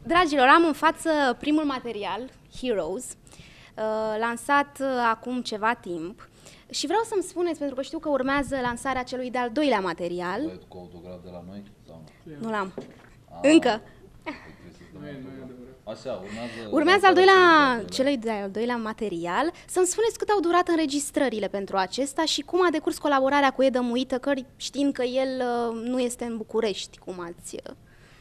Dragilor, am în față primul material, Heroes, lansat acum ceva timp. Și vreau să-mi spuneți, pentru că știu că urmează lansarea celui de-al doilea material. Ai cu autograf de la noi? Sau nu? Nu l-am. Încă. Așa, Urmează celui de-al doilea material. Să-mi spuneți cât au durat înregistrările pentru acesta și cum a decurs colaborarea cu Adam Whittaker, știind că el nu este în București, cum ați...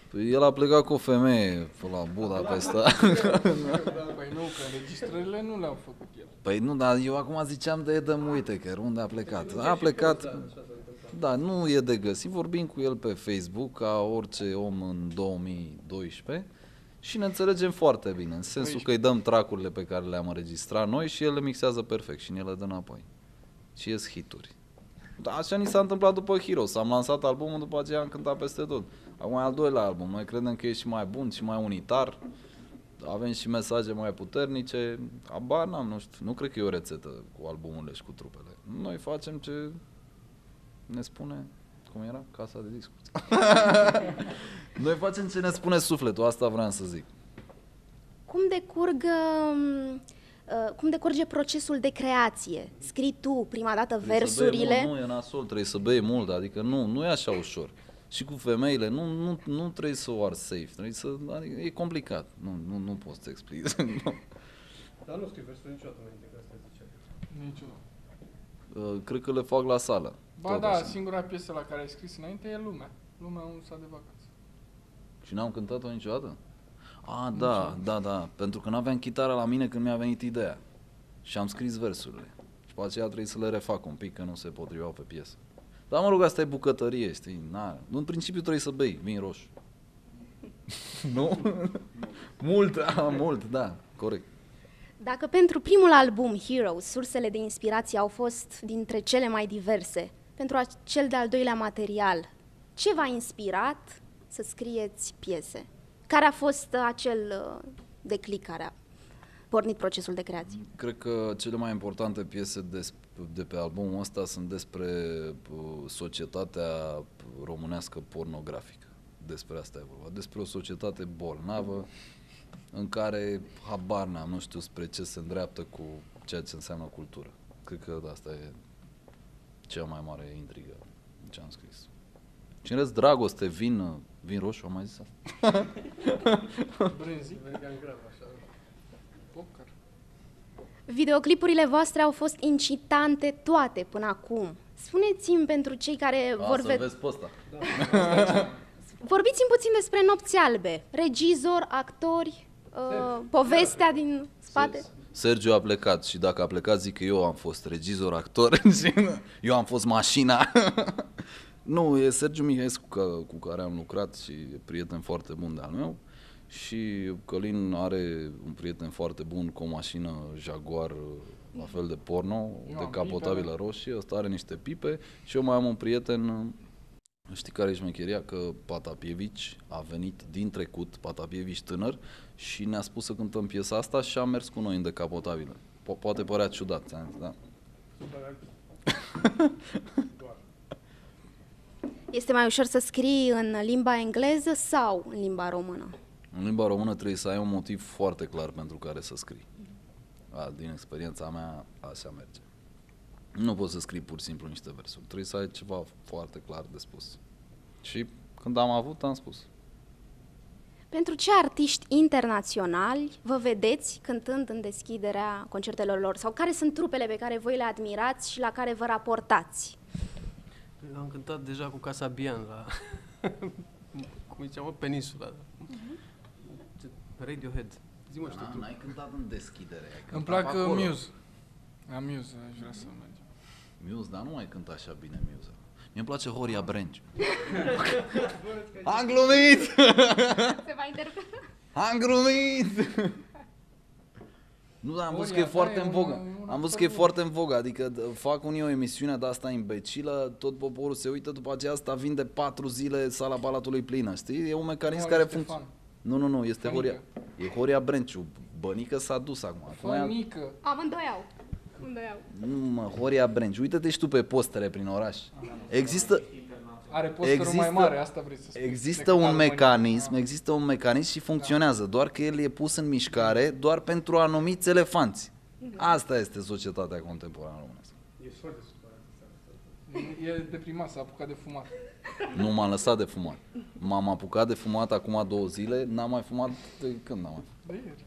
Păi el a plecat cu o femeie la Budapesta. Păi nu, că înregistrările nu le-au făcut el. Păi nu, dar eu acum ziceam de Adam Whittaker, unde a plecat? A plecat, da, nu e de găsit, vorbim cu el pe Facebook, ca orice om în 2012, și ne înțelegem foarte bine, în sensul că îi dăm tracurile pe care le-am înregistrat noi și el le mixează perfect și ne le dă înapoi. Și ies hituri. Da, așa ni s-a întâmplat după Heroes, am lansat albumul, după aceea am cântat peste tot. Acum e al doilea album, noi credem că e și mai bun și mai unitar, avem și mesaje mai puternice, abar n-am, nu știu, nu cred că e o rețetă cu albumurile și cu trupele. Noi facem ce ne spune, cum era, casa de discuri. Noi facem ce ne spune sufletul, asta vreau să zic. Cum decurge procesul de creație? Scrii tu prima dată Trebuie versurile? Mult, nu, e nasol, trebuie să bei mult, adică nu e așa ușor. Și cu femeile, nu trebuie să o arzi safe, adică e complicat, nu poți să explic. Dar nu scrii versuri niciodată înainte, că asta zice. Niciodată. Cred că le fac la sală. Ba da, așa. Singura piesă la care ai scris înainte e Lumea. Lumea, un sat de vacanță. Și n-am cântat-o niciodată? Da, pentru că n-aveam chitară la mine când mi-a venit ideea. Și am scris versurile. Și pe aceea trebuie să le refac un pic, că nu se potriveau pe piesă. Dar mă rog, asta e bucătărie, știi? În principiu trebuie să bei vin roșu. Nu? Mult, da, corect. Dacă pentru primul album, Heroes, sursele de inspirație au fost dintre cele mai diverse, pentru cel de-al doilea material, ce v-a inspirat să scrieți piese? Care a fost acel declic care a pornit procesul de creație? Cred că cele mai importante piese de pe albumul ăsta sunt despre societatea românească pornografică. Despre asta e vorba. Despre o societate bolnavă în care habar n-am, nu știu spre ce se îndreaptă cu ceea ce înseamnă cultură. Cred că asta e cea mai mare intrigă ce am scris. Și în rest, dragoste, vin roșu, am mai zis asta. Brânzi. American grav, așa. Poker. Videoclipurile voastre au fost incitante toate până acum. Spuneți-mi pentru cei care vor să vezi pe ăsta. Vorbiți-mi puțin despre Nopți Albe. Regizor, actori, povestea din spate. Sergiu a plecat și dacă a plecat zic că eu am fost regizor, actor, eu am fost mașina. Nu, e Sergiu Mihaescu cu care am lucrat și e prieten foarte bun de-al meu. Și Călin are un prieten foarte bun cu o mașină Jaguar, la fel de porno, decapotabilă roșie, ăsta are niște pipe și eu mai am un prieten, știi care e șmecheria? Că Patapievici a venit din trecut, Patapievici tânăr, și ne-a spus să cântăm piesa asta și a mers cu noi în decapotabilă. Poate părea ciudat, ți-am zis, da? Este mai ușor să scrii în limba engleză sau în limba română? În limba română trebuie să ai un motiv foarte clar pentru care să scrii. Din experiența mea, așa merge. Nu poți să scrii pur și simplu niște versuri. Trebuie să ai ceva foarte clar de spus. Și când am avut, am spus. Pentru ce artiști internaționali vă vedeți cântând în deschiderea concertelor lor? Sau care sunt trupele pe care voi le admirați și la care vă raportați? Eu am cântat deja cu Casa Bian la, cum ziceam, Peninsula. Radiohead. Zi-mă, știu tu. N-ai cântat în deschidere. Îmi plac Muse. Am Muse, aș vrea să mergem. Muse, dar nu mai cântă așa bine Muse. Mie-mi place Horia Branch. Am glumit! Se va interpreta. Am glumit! Nu, dar am văzut că e foarte în vogă. Am văzut că e foarte în vogă, adică fac unii o emisiune de asta imbecilă, tot poporul se uită, după aceea asta vinde 4 zile sala Palatului plină, știi? E un mecanism care funcționează. Nu, este Horia. E Horia Brenciu. Bănică s-a dus acum. Fănică. Amândoi au. Nu, Horia Brenciu. Uite-te și tu pe postele prin oraș. Are posterul mai mare, asta vrei să spui. Există decât un al mecanism, mâinii. există un mecanism și funcționează, doar că el e pus în mișcare doar pentru anumiți elefanți. Asta este societatea contemporană românească. E deprimat, s-a apucat de fumat. Nu m-am lăsat de fumat. M-am apucat de fumat acum 2 zile, n-am mai fumat de când n-am mai fumat. De ieri.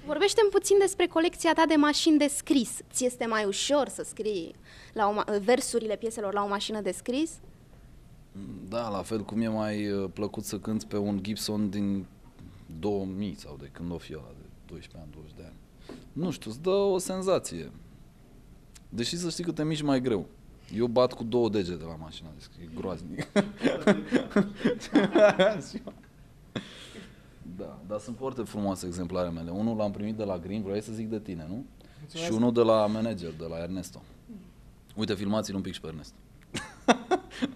Vorbește-mi puțin despre colecția ta de mașini de scris. Ți este mai ușor să scrii versurile pieselor la o mașină de scris? Da, la fel cum e mai plăcut să cânti pe un Gibson din 2000 sau de când o fi ăla, de 12 ani, 20 de ani. Nu știu, îți dă o senzație. Deși să știi că te miști mai greu. Eu bat cu 2 degete la mașina de scris, e groaznic. Da, dar sunt foarte frumoase exemplare mele. Unul l-am primit de la Green, vrei să zic de tine, nu? Mulțumesc. Și unul de la Manager, de la Ernesto. Uite, filmați-l un pic și pe Ernesto.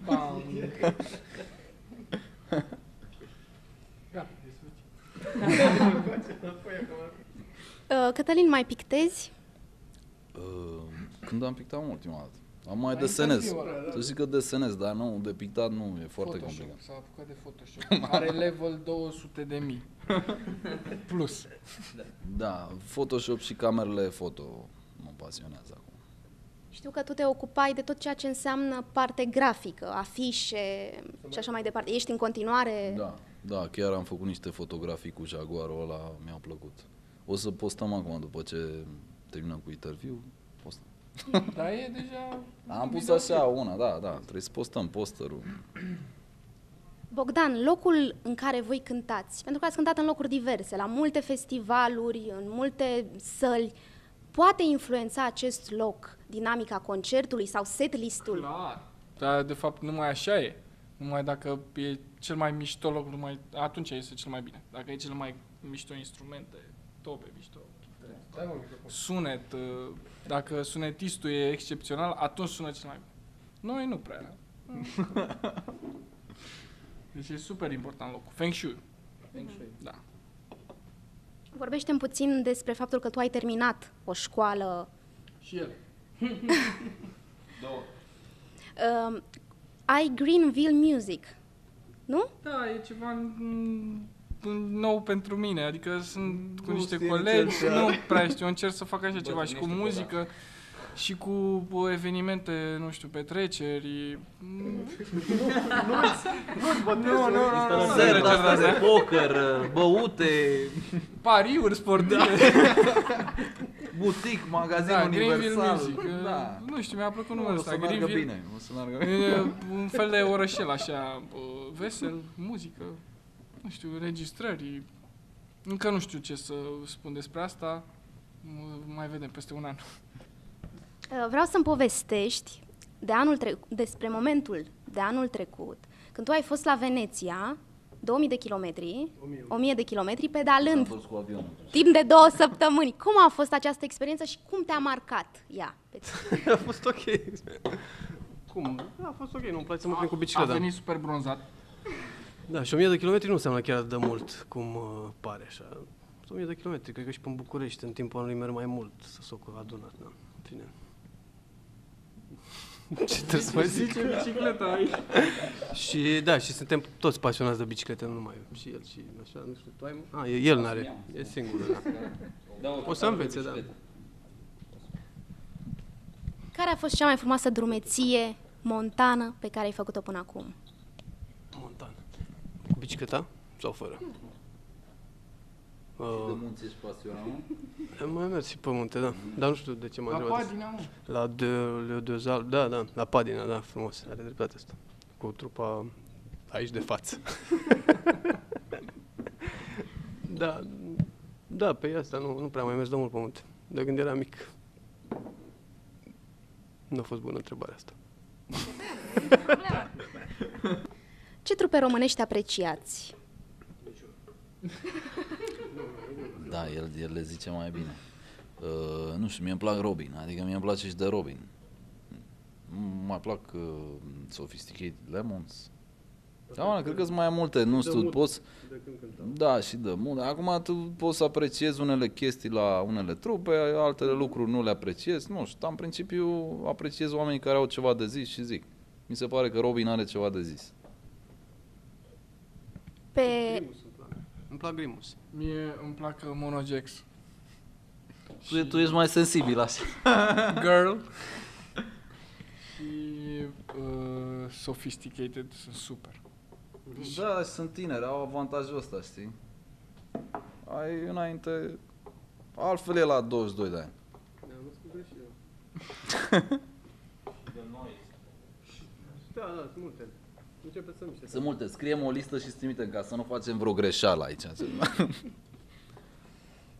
Bam. Gata, e suficient. Cătălin, mai pictezi? Când am pictat ultima dată? Am mai desenez. interviu ăla. Să zic că desenez, dar nu, de pictat nu, e foarte Photoshop, complicat. s-a apucat de Photoshop. Are level 200.000. Plus. Da, Photoshop și camerele foto mă pasionează acum. Știu că tu te ocupai de tot ceea ce înseamnă parte grafică, afișe și așa mai departe. Ești în continuare... Da, chiar am făcut niște fotografii cu Jaguarul ăla, mi-au plăcut. O să postăm acum, după ce terminăm cu interviu, postăm. Dar e deja... Am pus așa una, da, trebuie să postăm posterul. Bogdan, locul în care voi cântați, pentru că ați cântat în locuri diverse, la multe festivaluri, în multe săli, poate influența acest loc dinamica concertului sau setlist-ul? Clar. Dar de fapt numai așa e. Numai dacă e cel mai mișto loc, atunci este cel mai bine. Dacă e cel mai mișto instrumente, tobe mișto. Sunet, dacă sunetistul e excepțional, atunci sună cel mai bine. Noi nu prea. Deci e super important locul. Feng Shui. Da. Vorbește-mi puțin despre faptul că tu ai terminat o școală. Și el. Două. Ai Greenville Music, nu? Da, e ceva nou pentru mine, adică sunt cu Nu niște știe colegi, nici el, nu prea știu, încerc să fac așa ceva și cu muzică și cu evenimente, nu știu, petreceri. Nu. Seră de poker, băute, Pariuri sportive. butic, magazin Da, Greenville universal. Music. Nu știu, mi-a plăcut numele O ăsta. să meargă Greenville. bine, o să meargă bine. E un fel de orășel așa, vesel, muzică, nu știu, înregistrări. Încă nu știu ce să spun despre asta. Mai vedem peste un an. Vreau să-mi povestești despre momentul de anul trecut, când tu ai fost la Veneția, 2000 de kilometri, 1000 de kilometri, Am pedalând fost cu avionul. timp de 2 săptămâni. Cum a fost această experiență și cum te-a marcat ea? A fost ok. Cum? A fost ok, nu-mi place să mă prind cu A bicicleta. venit super bronzat. Da, și 1000 de kilometri nu înseamnă chiar de mult, cum pare așa. 1000 de kilometri, cred că și pe București, în timpul anului merg mai mult, să s-o adunat, da. În fine. Ce trebuie să mai zic? Zice bicicleta aici. Și da, și suntem toți pasionați de biciclete, nu numai eu. Și el și așa, nu știu, tu ai... el n-are, e singur, da. O să învețe, da. Care a fost cea mai frumoasă drumeție montană pe care ai făcut-o până acum? Montan. Cu bicicleta sau fără? De munți ești pasionat, nu? Mai mers și pe munte, da. Dar nu știu de ce m-a La întrebat. Padina, mă. La de Zal, da, la Padina, da, frumos, are dreptate asta. Cu trupa aici de față. Da, pe asta nu prea mai mers de mult pe munte. De când eram mic. Nu a fost bună întrebarea asta. Ce trupe românești apreciați? Da, el le zice mai bine. Nu știu, mie îmi plac Robin, adică mie îmi place și de Robin. Mai plac Sophisticated Lemons. Da, cred că sunt mai multe, nu știu, poți... Da, și de mult. Acum tu poți să apreciezi unele chestii la unele trupe, altele lucruri nu le apreciezi, nu știu, dar în principiu apreciez oamenii care au ceva de zis și zic. mi se pare că Robin are ceva de zis. Pe... Grimus îmi plac. Îmi plac Grimus. Mie îmi plac Monogex. Tu ești mai sensibil așa. Girl. Și Sophisticated sunt super. Da, și sunt tineri, au avantajul ăsta, știi? Ai înainte... Altfel e la 22 de ani. Ne-am născut și eu. Da, sunt multe. Începe să miște. Sunt multe, scriem o listă și trimitem ca să nu facem vreo greșeală aici.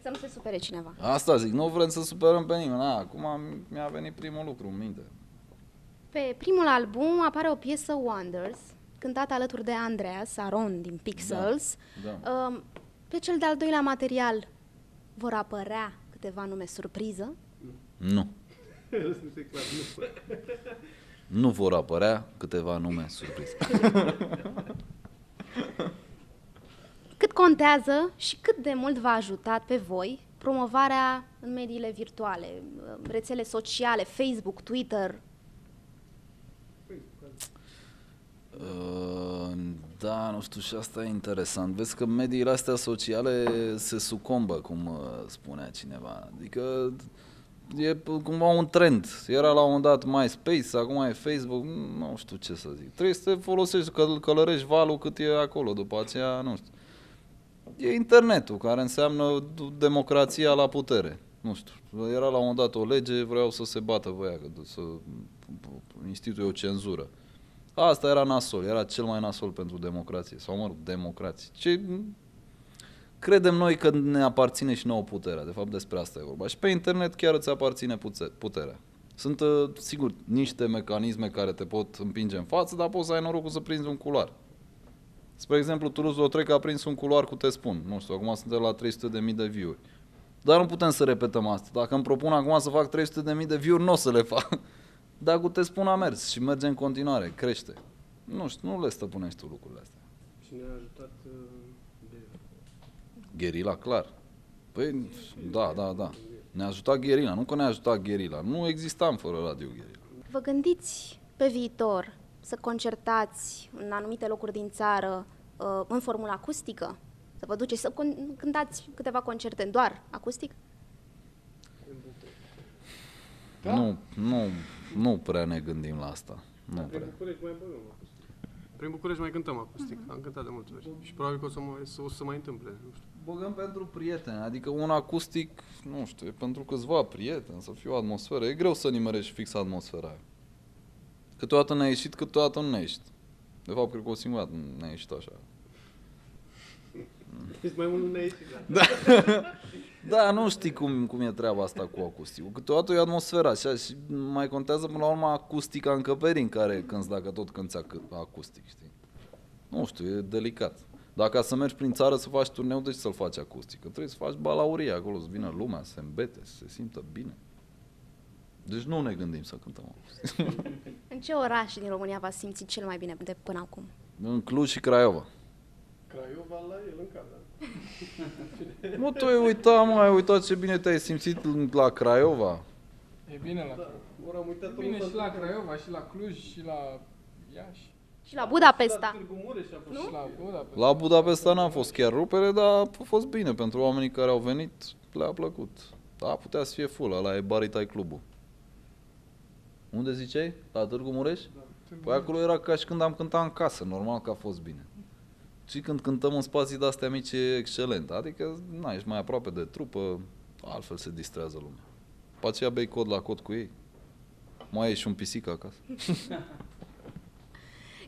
Să nu se supere cineva. Asta zic, nu vrem să superăm pe nimeni. Acum mi-a venit primul lucru în minte. Pe primul album apare o piesă Wonders, cântată alături de Andreas Aron din Pixels. Da. Pe cel de-al doilea material vor apărea câteva nume surpriză. Nu. Răspunsul e clar, nu. Nu vor apărea câteva nume surprize. Cât contează și cât de mult v-a ajutat pe voi promovarea în mediile virtuale, rețele sociale, Facebook, Twitter? Da, nu știu, și asta e interesant. Vezi că mediile astea sociale se sucombă, cum spunea cineva. Adică e cumva un trend. Era la un moment dat MySpace, acum e Facebook, nu știu ce să zic. Trebuie să te folosești, că călărești valul cât e acolo, după aceea, nu știu. E internetul, care înseamnă democrația la putere. Nu știu, era la un moment dat o lege, vreau să se bată voia, să instituie o cenzură. Asta era nasol, era cel mai nasol pentru democrație, sau mă rog, democrație. Ce credem noi că ne aparține și nouă puterea, de fapt despre asta e vorba. Și pe internet chiar îți aparține puterea. Sunt, sigur, niște mecanisme care te pot împinge în față, dar poți să ai norocul să prinzi un culoar. Spre exemplu, Toulouse-Lautrec a prins un culoar cu Te Spun. Nu știu, acum suntem la 300.000 de view-uri. Dar nu putem să repetăm asta. Dacă îmi propun acum să fac 300.000 de view-uri, nu o să le fac. Dar cu Te Spun a mers și merge în continuare, crește. Nu știu, nu le stăpânești tu lucrurile astea. Și ne-a ajutat Gherila, clar. Păi, da. Ne-a ajutat Gherila, nu că ne-a ajutat Gherila. Nu existam fără Radio Gherila. Vă gândiți pe viitor să concertați în anumite locuri din țară în formulă acustică? Să vă duceți să cântați câteva concerte doar acustic? Da. Nu prea ne gândim la asta. Nu Prin prea. București mai băgăm acustic. Prin București mai cântăm acustic. Am cântat de multe ori. Și probabil că o să mai întâmple. Nu știu. Băgăm pentru prieteni, adică un acustic, nu știu, e pentru câțiva prieteni, să fie o atmosferă. E greu să nimerești fix atmosfera aia. Câteodată ne-a ieșit, câteodată nu ne-a ieșit. De fapt, cred că o singură dată ne-a ieșit așa. Ești mai mult ne-a ieșit, da. Da, nu știi cum e treaba asta cu acusticul. Câteodată e atmosfera așa și mai contează până la urmă acustica încăperii în care cânti, dacă tot cânti acustic, știi? Nu știu, e delicat. Dacă să mergi prin țară să faci turneu, de ce să-l faci acustic? Că trebuie să faci balaurie acolo, să vină lumea, să se îmbete, să se simtă bine. Deci nu ne gândim să cântăm acustic. În ce oraș din România v-ați simțit cel mai bine de până acum? În Cluj și Craiova. Craiova la el în cap, da. Nu, tu ai uitat ce bine te-ai simțit la Craiova? E bine la Craiova. Ori am uitat E bine și la Craiova, și la Cluj, și la Iași. Și la Budapesta? Târgu Mureș a fost. Și la Budapesta. La Budapesta n-a fost chiar rupere, dar a fost bine pentru oamenii care au venit, le-a plăcut. Da, putea să fie full, ăla e Baritai Clubul. Unde ziceai? La Târgu Mureș? Da, Păi acolo era ca și când am cântat în casă, normal că a fost bine. Și când cântăm în spații de-astea mici e excelent, adică na, ești mai aproape de trupă, altfel se distrează lumea. După aceea bei cod la cod cu ei. Mai ai și un pisic acasă.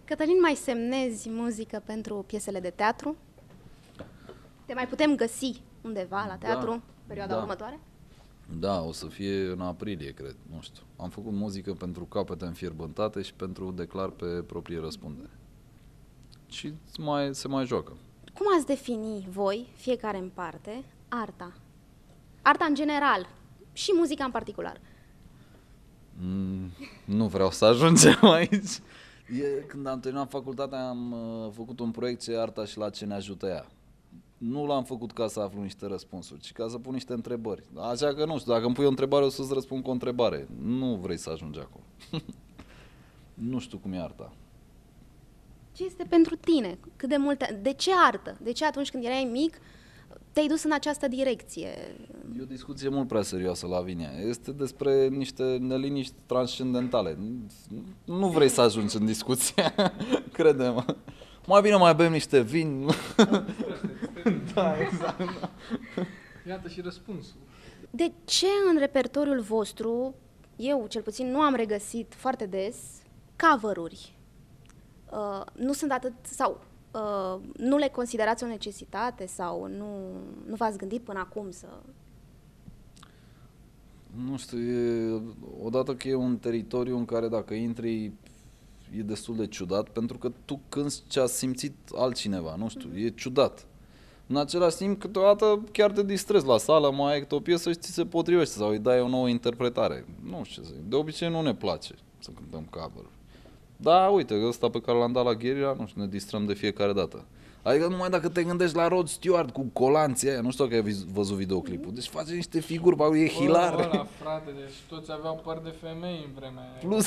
Cătălin, mai semnezi muzică pentru piesele de teatru? Te mai putem găsi undeva la teatru perioada următoare? Da, o să fie în aprilie, cred, nu știu. Am făcut muzică pentru Capete înfierbântate și pentru Declar pe proprie răspundere. Și se mai joacă. Cum ați defini voi, fiecare în parte, arta? Arta în general și muzica în particular. Nu vreau să ajungem aici. Când am terminat facultatea am făcut un proiect Ce e arta și la ce ne ajută ea. Nu l-am făcut ca să aflu niște răspunsuri, ci ca să pun niște întrebări. Așa că nu știu, dacă îmi pui o întrebare o să-ți răspund cu o întrebare. Nu vrei să ajungi acolo. Nu știu cum e arta. Ce este pentru tine? Cât de multe... De ce artă? De ce atunci când erai mic te-ai dus în această direcție? E o discuție mult prea serioasă, Lavinia. Este despre niște neliniști transcendentale. Nu vrei să ajungi în discuție, crede-mă. Mai bine mai bem niște vin. Da, exact. Iată și răspunsul. De ce în repertoriul vostru, eu cel puțin nu am regăsit foarte des, cover-uri? Nu sunt atât, sau nu le considerați o necesitate sau nu v-ați gândit până acum să... Nu știu, odată că e un teritoriu în care dacă intri e destul de ciudat, pentru că tu cânti ce a simțit altcineva, nu știu, e ciudat. În același timp, câteodată chiar te distrezi la sală, mai ai câte o piesă și ți se potrivește sau îi dai o nouă interpretare. Nu știu ce să zic. De obicei nu ne place să cântăm cover. Da, uite, ăsta pe care l-am dat la Guerilla, nu știu, ne distrăm de fiecare dată. Adică numai dacă te gândești la Rod Stewart cu colanții aia, nu știu dacă ai văzut videoclipul, deci face niște figuri, bă, e hilar. Ăla, frate, deci toți aveau păr de femei în vremea aia. Plus,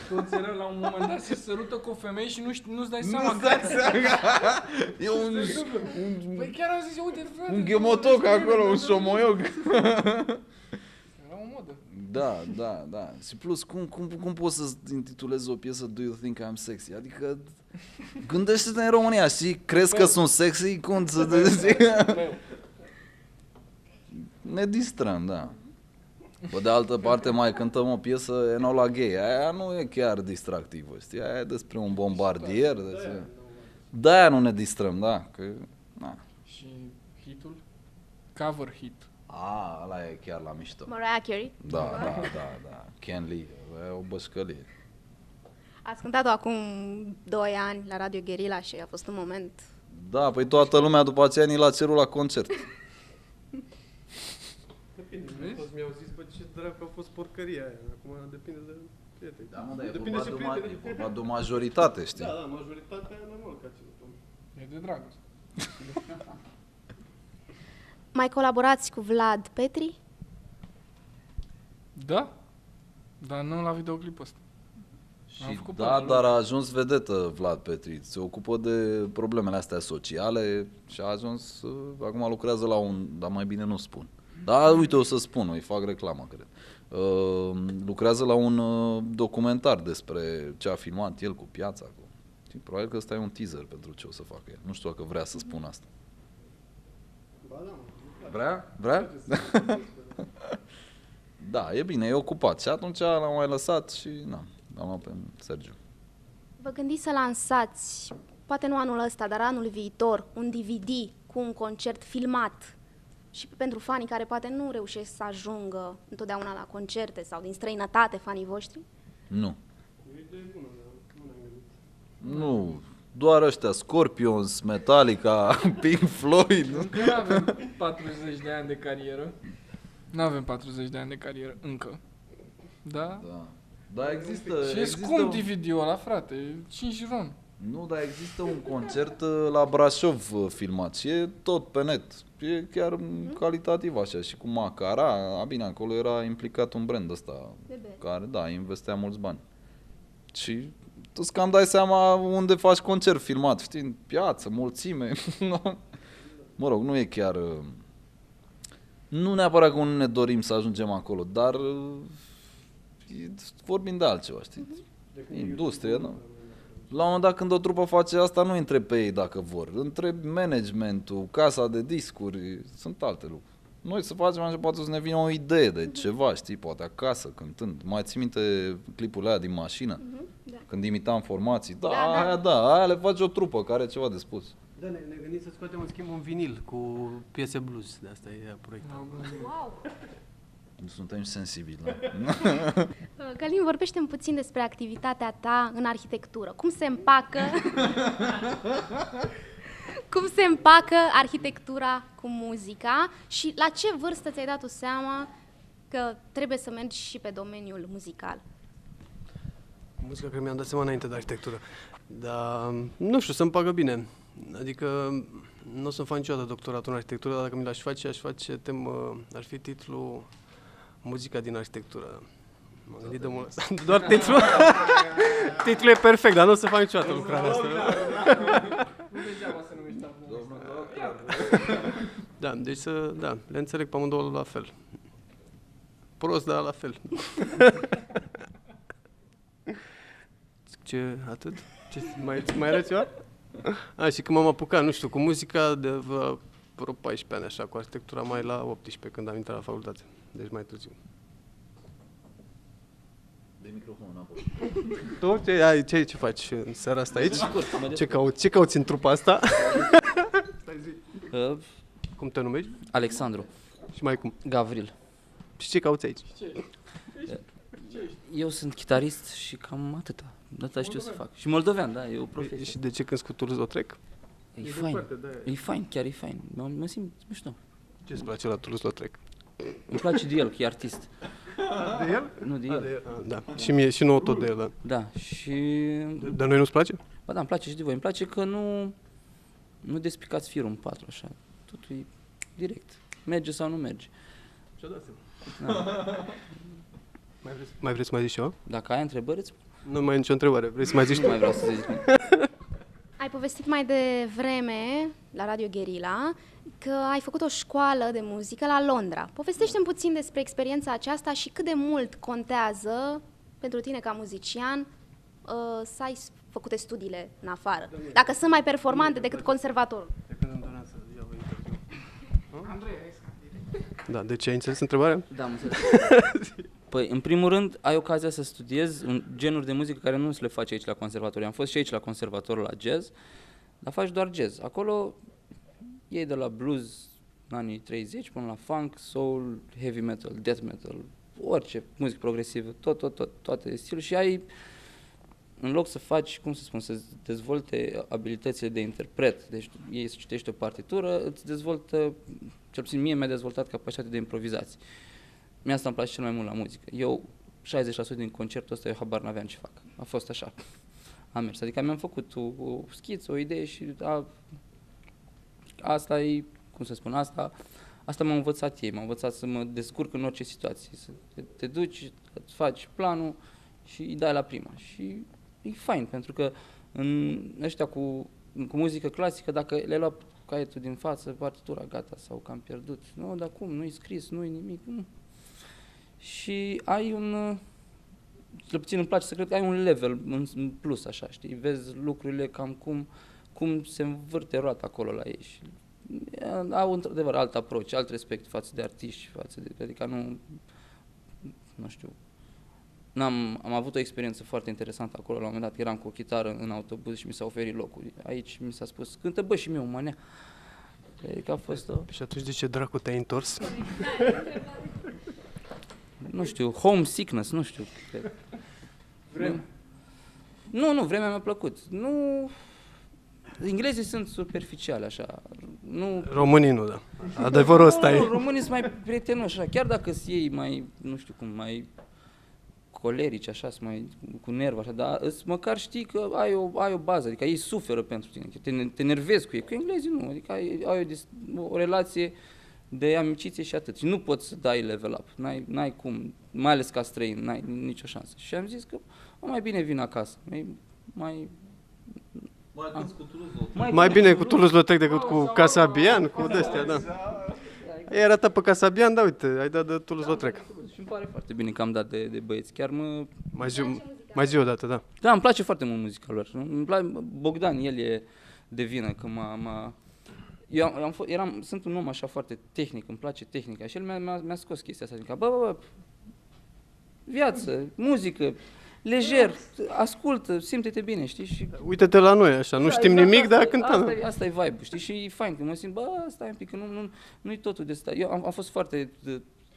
Toți erau la un moment dat se sărută cu o femeie și nu-ți dai seama. nu-ți dai seama. E Păi chiar am zis, uite, frate. un ghemotoc acolo, un șomoioc. Era o modă. Da. Și plus, cum poți să intitulezi o piesă Do You Think I'm Sexy? Adică, gândește-te în România, știi? Crezi că sunt sexy? Cum să te zic? Ne distrăm, da. Pe de altă parte, mai cântăm o piesă Enola Gay. Aia nu e chiar distractivă, știi? Aia e despre un bombardier. De-aia nu ne distrăm, da. Că, na. Și hitul? Cover hit. Ăla e chiar la mișto. Mariah Carey? Da. Ken Lee, e o bășcălie. Ați cântat-o acum 2 ani la Radio Guerilla și a fost un moment... Da, păi toată lumea după aceea ni l-a cerut la concert. Depinde, toți mi-au zis, bă, ce dracu a fost porcăria aia. Acum depinde de prieteni. Da, mă, dar Depinde și prietenii. e vorba de o majoritate, știi? Da, majoritatea normal că a ținut-o. E de dragoste. Mai colaborați cu Vlad Petri? Da? Dar nu la videoclipul ăsta. Am Și făcut da, până, dar a ajuns vedetă Vlad Petri. Se ocupă de problemele astea sociale și a ajuns, acum lucrează la un, dar mai bine nu spun. Da, uite, o să spun, îi fac reclamă, cred. Lucrează la un documentar despre ce a filmat el cu piața. Și probabil că ăsta e un teaser pentru ce o să facă el. Nu știu dacă vrea să spun asta. Ba da, mă. Vrea? Da, e bine, e ocupat. Și atunci l-am mai lăsat și l-am luat pe Sergiu. Vă gândiți să lansați, poate nu anul ăsta, dar anul viitor, un DVD cu un concert filmat și pentru fanii care poate nu reușesc să ajungă întotdeauna la concerte sau din străinătate, fanii voștri? Nu. E o idee bună, dar nu ne-am gândit. Nu, doar ăștia, Scorpions, Metallica, Pink Floyd. Încă nu avem 40 de ani de carieră. Nu avem 40 de ani de carieră încă. Da? Da. Dar există... Și e scump DVD-ul ăla, frate. 5 ron. Nu, dar există un concert la Brașov filmat și e tot pe net. E chiar calitativ așa și cu Macara, bine, acolo era implicat un brand ăsta care, da, investea mulți bani. Și tu îți cam dai seama unde faci concert filmat, știi, în piață, mulțime. Mă rog, nu e chiar... Nu neapărat că nu ne dorim să ajungem acolo, dar vorbim de altceva, știi? Industrie, nu? La un moment dat când o trupă face asta, nu întreb pe ei dacă vor. Întreb managementul, casa de discuri, sunt alte lucruri. Noi să facem așa, poate să ne vină o idee de ceva, știi, poate acasă, cântând. Mai ții minte clipurile aia din mașină? Da. Când imitam formații? Da. Aia le face o trupă care are ceva de spus. Da, ne gândim să scoatem în schimb un vinil cu piese blues, de asta e proiectul. Wow! Suntem sensibili, da? Călin, vorbește-mi puțin despre activitatea ta în arhitectură. Cum se împacă... Cum se împacă arhitectura cu muzica și la ce vârstă ți-ai dat tu seama că trebuie să mergi și pe domeniul muzical? Muzica că mi-am dat seama înainte de arhitectură. Dar, nu știu, să-mi pagă bine. Adică nu o să-mi fac niciodată doctoratul în arhitectură, dar dacă mi l-aș face, ar fi titlul Muzica din arhitectură. M-am gândit de mult. Doar titlul. Titlul e perfect, dar nu o să fac niciodată lucrarea asta. Nu degeaba să numești albumul ăsta. Da, deci da, le înțeleg pe amândouă la fel. Prost, dar la fel. Ce, atât? Ce, mai arăți eu? Și când m-am apucat, nu știu, cu muzica de vreo 14 ani, așa, cu arhitectura mai la 18, când am intrat la facultate. Deci mai târziu. De microfon înapoi. Tu ce faci în seara asta aici? Ce cauți în trupa asta? Cum te numești? Alexandru Și mai cum? Gavril. Și ce cauți aici? Eu sunt chitarist și cam atâta. Atâta știu să fac. Și moldovean, da, e o profesie. Și de ce cânti cu Toulouse-Lautrec? E fain. E fain, chiar e fain. Mă simt mișto. Ce îți place la Toulouse-Lautrec? Îmi place de el, că e artist. De el? Nu, de el. Da. Și mie, și nouă tot de el, da. Da, și... Dar noi nu-ți place? Ba da, îmi place și de voi. Îmi place că nu despicați firul în patru, așa. Totul e direct. Merge sau nu merge. Și-o dați. Mai vreți să mai zici ceva? Dacă ai întrebări, îți spun. Nu mai e nicio întrebare. Vrei să mai zici Nu tu? mai vreau să zic. Ai povestit mai devreme la Radio Guerilla că ai făcut o școală de muzică la Londra. Povestește-mi puțin despre experiența aceasta și cât de mult contează pentru tine ca muzician să ai făcute studiile în afară. Dacă sunt mai performante decât conservatorul. Da, deci ai înțeles întrebarea? Da, am înțeles. Păi, în primul rând, ai ocazia să studiezi genuri de muzică care nu se le face aici la conservatoriu. Am fost și aici la conservatoriu la jazz, dar faci doar jazz. Acolo iei de la blues în anii 30 până la funk, soul, heavy metal, death metal, orice muzică progresivă, toate stiluri și ai, în loc să faci, cum să spun, să dezvolte abilitățile de interpret, deci ei să citești o partitură, îți dezvoltă, cel puțin mie mi-a dezvoltat capacitatea de improvizație. Mie asta îmi place cel mai mult la muzică. Eu, 60% din concertul ăsta, eu habar n-aveam ce fac. A fost așa. Am mers. Adică mi-am făcut o schiță, o idee și asta e, cum să spun, asta m-a învățat ei. M-a învățat să mă descurc în orice situație. Să te duci, îți faci planul și îi dai la prima. Și e fain, pentru că în ăștia cu muzică clasică, dacă le-ai luat caietul din față, partitura gata sau că am pierdut. Nu, dar cum? Nu-i scris, nu-i nimic. Nu. Și ai un, cel puțin îmi place să cred că ai un level în plus, așa, știi, vezi lucrurile cam cum se învârte roata acolo la ei și au într-adevăr alt approach, alt respect față de artiști, adică nu știu, am avut o experiență foarte interesantă acolo, la un moment dat eram cu o chitară în autobuz și mi s-a oferit locul, aici mi s-a spus, cântă bă și mie o manea, adică a fost o... Și atunci de ce dracu te-ai întors? Nu știu, homesickness, nu știu. Vreme. Nu, vremea mi-a plăcut. Nu, englezii sunt superficiali, așa. Nu, Românii nu, da. Adevărul ăsta e. românii sunt mai prietenoși, așa. Chiar dacă sunt ei mai, nu știu cum, mai colerici, așa, sunt mai cu nerv, așa, dar măcar știi că ai o bază, adică ei suferă pentru tine, te nervezi cu ei. Cu englezii nu, adică ai o relație de amiciție și atât. Și nu poți să dai level up, n-ai cum, mai ales ca străin, n-ai nicio șansă. Și am zis că mai bine vin acasă, Mai bine cu Toulouse-Lautrec decât cu Casabian, cu de-astea, da. Ei arată pe Casabian, da, uite, ai dat de Toulouse-Lautrec. Și îmi pare foarte bine că am dat de băieți, chiar Mai zi o dată, da. Da, îmi place foarte mult muzica lor. Îmi place, Bogdan, el e de vină că eu sunt un om așa foarte tehnic, îmi place tehnica și el mi-a scos chestia asta, adică, bă, viață, muzică, lejer, ascultă, simte-te bine, știi? Și Uite-te la noi, așa, nu știm nimic, dar cântăm. Asta e vibe, știi? Și e fain, că mă simt, stai un pic, că nu-i totul de stai. Eu am fost foarte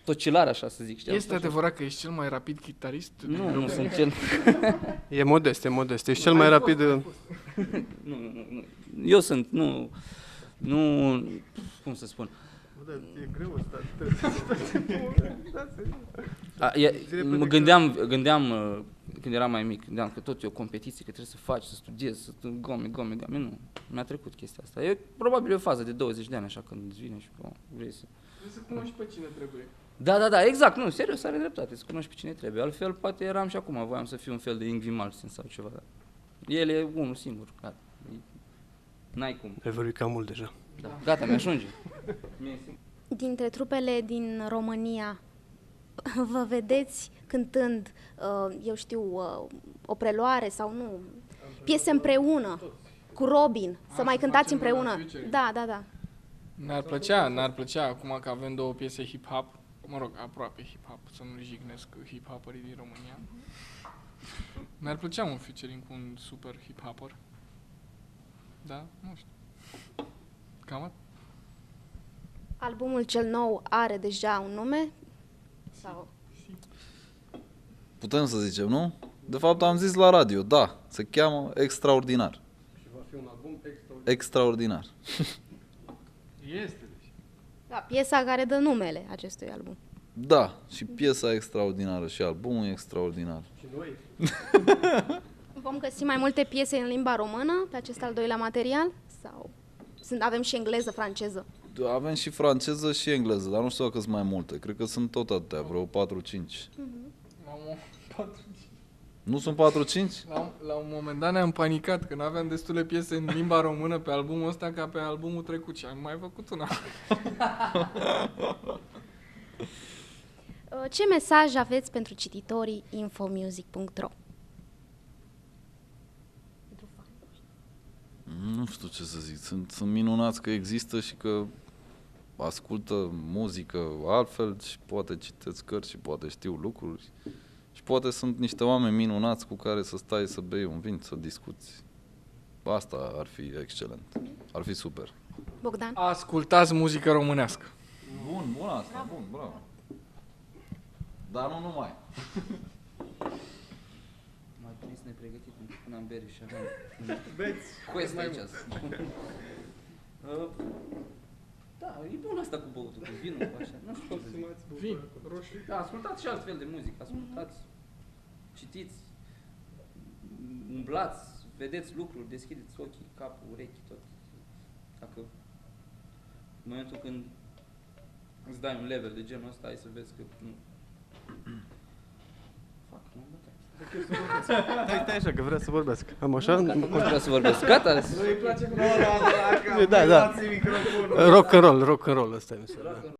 tocilar, așa să zic, știi? Este adevărat că ești cel mai rapid chitarist? Nu sunt cel... E modest, ești cel mai rapid. Nu. Eu sunt, cum să spun? E greu ăsta. Mă gândeam când eram mai mic, gândeam că tot e o competiție, că trebuie să faci, să studiezi, să gome, nu, mi-a trecut chestia asta. Probabil e o fază de 20 de ani, așa, când îți vine și vrei să... Vrei să cunoști pe cine trebuie. Da, exact, nu, serios, are dreptate, să cunoști pe cine trebuie. Altfel, poate eram și acum, voiam să fiu un fel de Yngwie Malmsteen sau ceva. El e unul singur, gata. N-ai cum. Ai vorbit cam mult deja. Da. Gata, mi-ajunge. Dintre trupele din România, vă vedeți cântând, eu știu, o preluare sau nu, piese împreună, cu Robin, să mai să cântați facem împreună. featuring. Da. Ne-ar plăcea, acum că avem 2 piese hip-hop, mă rog, aproape hip-hop, să nu jignesc hip-hopării din România. Ne-ar plăcea un featuring cu un super hip-hopper. Da? Nu știu. Cam atât. Albumul cel nou are deja un nume? Sau... Putem să zicem, nu? De fapt am zis la radio, da, se cheamă Extraordinar. Și va fi un album Extraordinar. Este, deci. Da, piesa care dă numele acestui album. Da, și piesa extraordinară și albumul e extraordinar. Și noi? Vom găsi mai multe piese în limba română pe acest al doilea material? Sau avem și engleză, franceză? Avem și franceză și engleză, dar nu știu dacă sunt mai multe. Cred că sunt tot atâtea, vreo 4-5. Nu sunt 4-5? La un moment dat ne-am panicat că nu aveam destule piese în limba română pe albumul ăsta ca pe albumul trecut și am mai făcut una. Ce mesaj aveți pentru cititorii infomusic.ro? Nu știu ce să zic. Sunt minunați că există și că ascultă muzică altfel și poate citesc cărți și poate știu lucruri. Și poate sunt niște oameni minunați cu care să stai să bei un vin, să discuți. Asta ar fi excelent. Ar fi super. Bogdan? Ascultați muzică românească. Bun asta, bun, bravo. Dar nu numai. Mai bine să ne pregătim, pentru că puneam bere și aveam quest aici. Da, e bun asta cu băutul, cu vinul, cu așa, nu știu cum să zic. Vin, roșii. Da, ascultați și altfel de muzică, ascultați, citiți, umblați, vedeți lucruri, deschideți ochii, capul, urechi, tot. Dacă în momentul când îți dai un level de genul ăsta, ai să vezi că nu. Fac, nu am bătat. Stai așa, că vrea să vorbesc. Am așa? Gata, nu vreau să vorbesc. Gata. Da. Rock and roll ăsta e meseria.